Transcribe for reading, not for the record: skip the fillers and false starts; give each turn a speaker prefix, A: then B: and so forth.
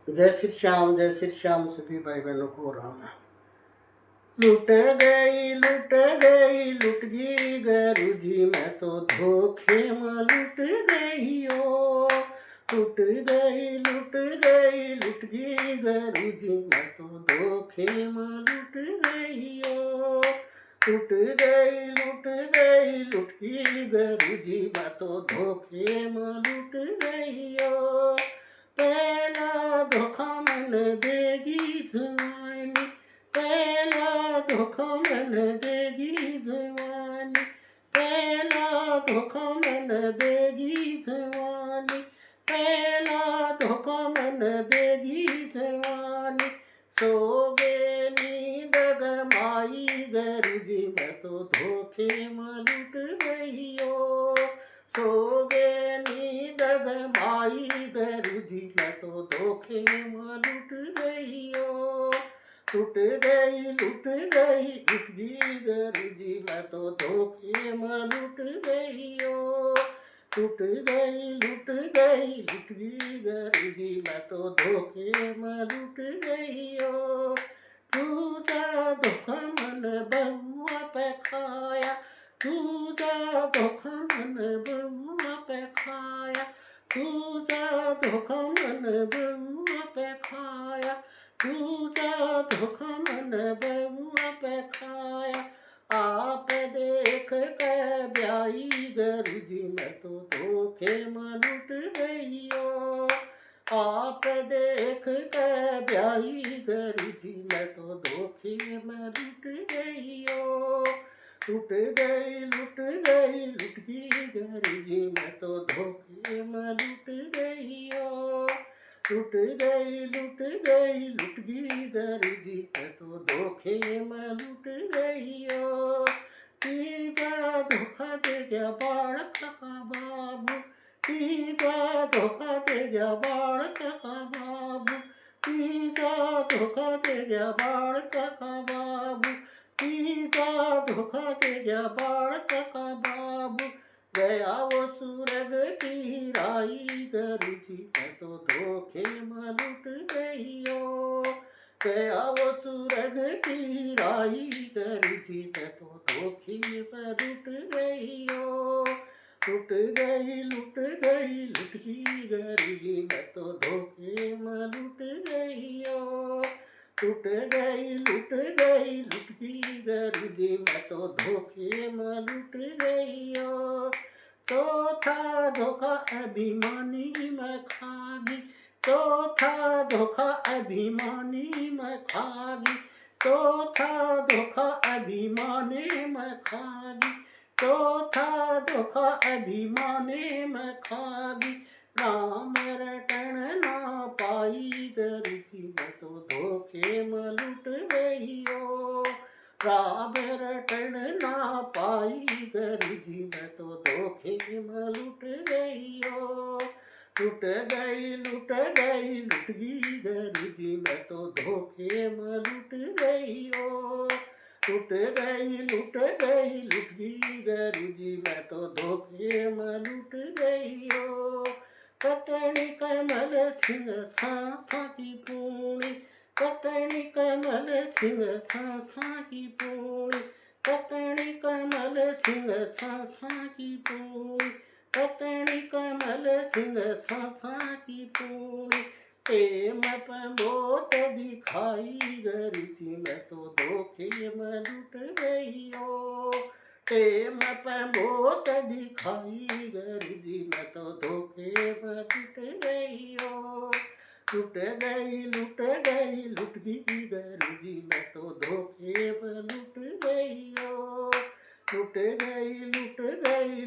A: जय श्री श्याम सभी भाई बहनों को राम है। लुट लुट गई लुट गई गरू जी, मैं तो धोखे में लुट गई ओ। लुट गई लुट गई गरू जी, मैं तो धोखे में लुट गई ओ। लुट गई लुट गई गरू जी, मैं तो धोखे में लुट गई ओ। पहला धोखा मन देगी जवानी, पहला धोखा मन देगी जवानी, पहला धोखा मन देगी जवानी, पहला धोखा मन देगी जवानी। सोगे नींद गमाई गरू जी, मैं तो धोखे में लुट गई ओ। सोगे नींद गमाई गरू जी, मैं तो धोखे में लुट गई ओ। लुट गई लुट गई गरू जी, मैं तो धोखे में लुट गई ओ। लुट गई गरू जी, मैं तो धोखे में लुट गई ओ। दूजा धोखा मन बहुआ पे खाया, दूजा धोखा मन बहुआ पे खाया, दूजा धोखा मन बहुआ पे खाया, दूजा धोखा मन बहुआ पे खाया। आप देख के ब्याई गरू जी, मैं तो धोखे में लुट गई ओ। आप देख के ब्याई गरू जी, मैं तो धोखे में लुट गई ओ। लुट गई गरू जी, मैं तो धोखे में लुट गई ओ। लुट गई गरू जी, मैं तो धोखे में लुट गई ओ। तीजा धोखा दे गया बालक का बाबू, तीजा धोखा दे गया बालक का बाबू, तीजा धोखा दे गया बालक का बाबू, तीजा धोखा दे गया बालक का बाबू। गया वो सूरग की राई गरू जी, मैं तो धोखे में लुट गई ओ। गया वो सूरग की राई गरू जी, मैं तो धोखे में लुट गई ओ। लुट गई गरू जी, मैं तो धोखे में लुट गई ओ। लुट गई गरू जी, मैं तो धोखे में लुट गई ओ। चौथा धोखा अभिमानी मैं खागी, चौथा धोखा अभिमानी मैं खागी, चौथा धोखा अभिमानी मैं खागी, चौथा धोखा अभिमानी मैं खागी। राम रटन ना पाई गरू जी, मैं तो धोखे में लुट गई ओ। राम रटन ना पाई गरू जी, मैं तो धोखे में लुट गई ओ। लुट गई गरू जी, मैं तो धोखे में लुट गई ओ। लुट गई गरू जी, मैं तो धोखे में लुट गई ओ। कतनी कमल सिंह सांसा की पूणी, कतनी कमल सिंह सांसा की पूणी, कतनी कमल सिंह सांसा की पूणी, कतनी कमल सिंह सांसा की पूणी। प्रेम मोत दिखाई गरू जी, मैं तो धोखे में लुट गई ओ। प्रेम मोत दिखाई गरू जी, मैं तो धोखे में लुट गई ओ। लुट गई गरू जी, मैं तो धोखे में लुट गई ओ। लुट गई